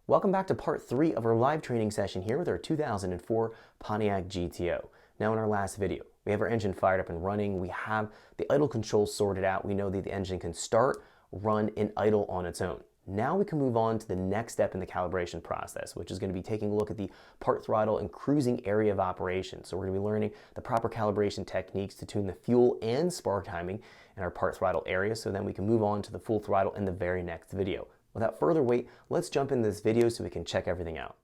Welcome back to part 3 of our live training session here with our 2004 Pontiac GTO. Now in our last video, we have our engine fired up and running, we have the idle controls sorted out, we know that the engine can start, run, and idle on its own. Now we can move on to the next step in the calibration process, which is going to be taking a look at the part throttle and cruising area of operation. So we're going to be learning the proper calibration techniques to tune the fuel and spark timing in our part throttle area, so then we can move on to the full throttle in the very next video. Without further wait, let's jump into this video so we can check everything out.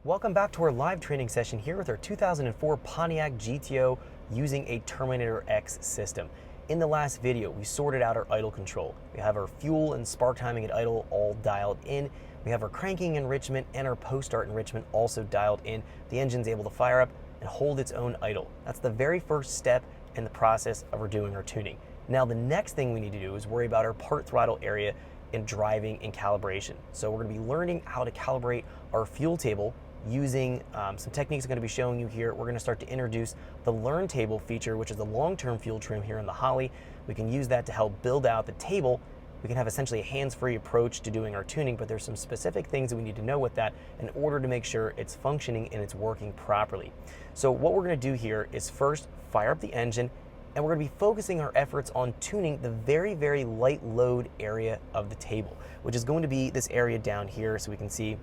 Welcome back to our live training session here with our 2004 Pontiac GTO using a Terminator X system. In the last video, we sorted out our idle control. We have our fuel and spark timing at idle all dialed in. We have our cranking enrichment and our post-start enrichment also dialed in. The engine's able to fire up and hold its own idle. That's the very first step in the process of doing our tuning. Now the next thing we need to do is worry about our part throttle area in driving and calibration. So we're going to be learning how to calibrate our fuel table using some techniques I'm going to be showing you here. We're going to start to introduce the Learn Table feature, which is the long-term fuel trim here in the Holley. We can use that to help build out the table. We can have essentially a hands-free approach to doing our tuning, but there's some specific things that we need to know with that in order to make sure it's functioning and it's working properly. So what we're going to do here is first fire up the engine, and we're going to be focusing our efforts on tuning the very, very light load area of the table, which is going to be this area down here. So we can see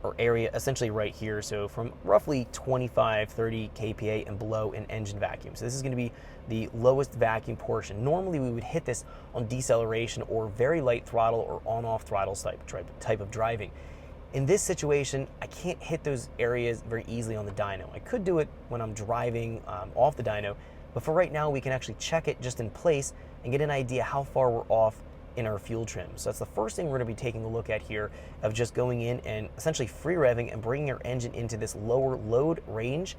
our area essentially right here. So from roughly 25, 30 kPa and below in engine vacuum. So this is going to be the lowest vacuum portion. Normally we would hit this on deceleration or very light throttle or on-off throttle type of driving. In this situation, I can't hit those areas very easily on the dyno. I could do it when I'm driving off the dyno, but for right now, we can actually check it just in place and get an idea how far we're off in our fuel trim. So that's the first thing we're going to be taking a look at here, of just going in and essentially free revving and bringing our engine into this lower load range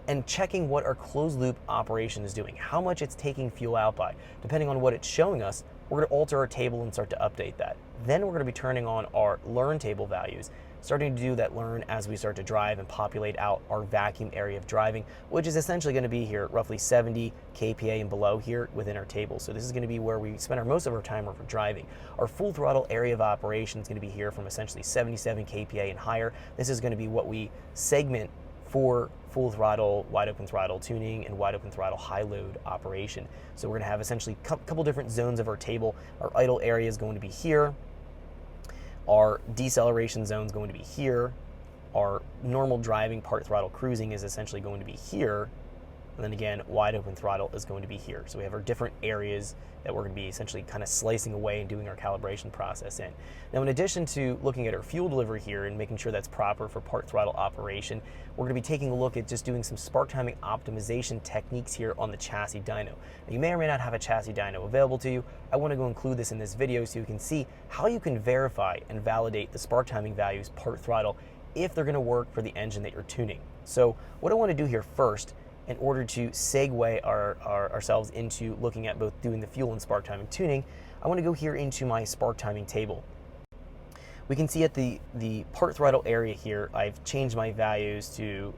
and checking what our closed loop operation is doing, how much it's taking fuel out by. Depending on what it's showing us, we're going to alter our table and start to update that. Then we're going to be turning on our Learn Table values, starting to do that learn as we start to drive and populate out our vacuum area of driving, which is essentially going to be here roughly 70 kPa and below here within our table. So this is going to be where we spend most of our time when we're driving. Our full throttle area of operation is going to be here from essentially 77 kPa and higher. This is going to be what we segment for full throttle, wide open throttle tuning, and wide open throttle high load operation. So we're going to have essentially a couple different zones of our table. Our idle area is going to be here. Our deceleration zone is going to be here. Our normal driving part throttle cruising is essentially going to be here. And then again, wide open throttle is going to be here. So we have our different areas that we're going to be essentially kind of slicing away and doing our calibration process in. Now, in addition to looking at our fuel delivery here and making sure that's proper for part throttle operation, we're going to be taking a look at just doing some spark timing optimization techniques here on the chassis dyno. Now, you may or may not have a chassis dyno available to you. I want to go include this in this video so you can see how you can verify and validate the spark timing values part throttle if they're going to work for the engine that you're tuning. So what I want to do here first, in order to segue ourselves into looking at both doing the fuel and spark timing tuning, I want to go here into my spark timing table. We can see at the part throttle area here, I've changed my values to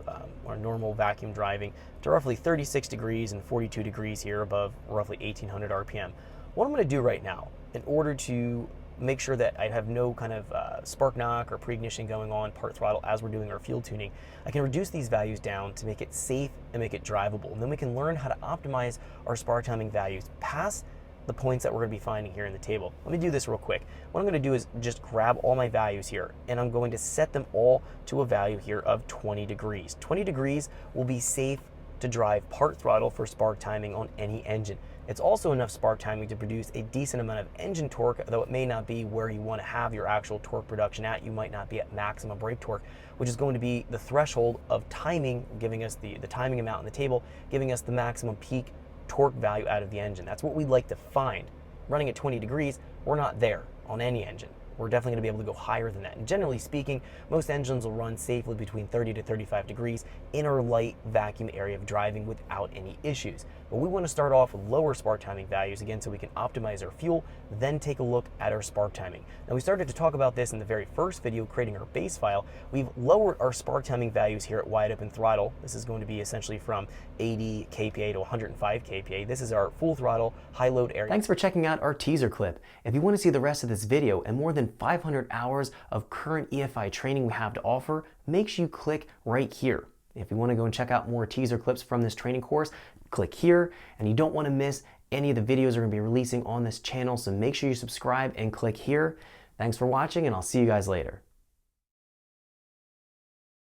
our normal vacuum driving to roughly 36 degrees and 42 degrees here above roughly 1800 RPM. What I'm going to do right now, in order to make sure that I have no kind of spark knock or pre-ignition going on part throttle as we're doing our fuel tuning, I can reduce these values down to make it safe and make it drivable. And then we can learn how to optimize our spark timing values past the points that we're going to be finding here in the table. Let me do this real quick. What I'm going to do is just grab all my values here, and I'm going to set them all to a value here of 20 degrees. 20 degrees will be safe to drive part throttle for spark timing on any engine. It's also enough spark timing to produce a decent amount of engine torque, though it may not be where you want to have your actual torque production at. You might not be at maximum brake torque, which is going to be the threshold of timing, giving us the timing amount in the table, giving us the maximum peak torque value out of the engine. That's what we'd like to find. Running at 20 degrees, we're not there on any engine. We're definitely going to be able to go higher than that. And generally speaking, most engines will run safely between 30 to 35 degrees in our light vacuum area of driving without any issues. but we want to start off with lower spark timing values, again, so we can optimize our fuel, then take a look at our spark timing. Now, we started to talk about this in the very first video, creating our base file. We've lowered our spark timing values here at wide open throttle. This is going to be essentially from 80 kPa to 105 kPa. This is our full throttle, high load area. Thanks for checking out our teaser clip. If you want to see the rest of this video and more than 500 hours of current EFI training we have to offer, make sure you click right here. If you want to go and check out more teaser clips from this training course, click here, and you don't want to miss any of the videos we're going to be releasing on this channel, so make sure you subscribe and click here. Thanks for watching, and I'll see you guys later.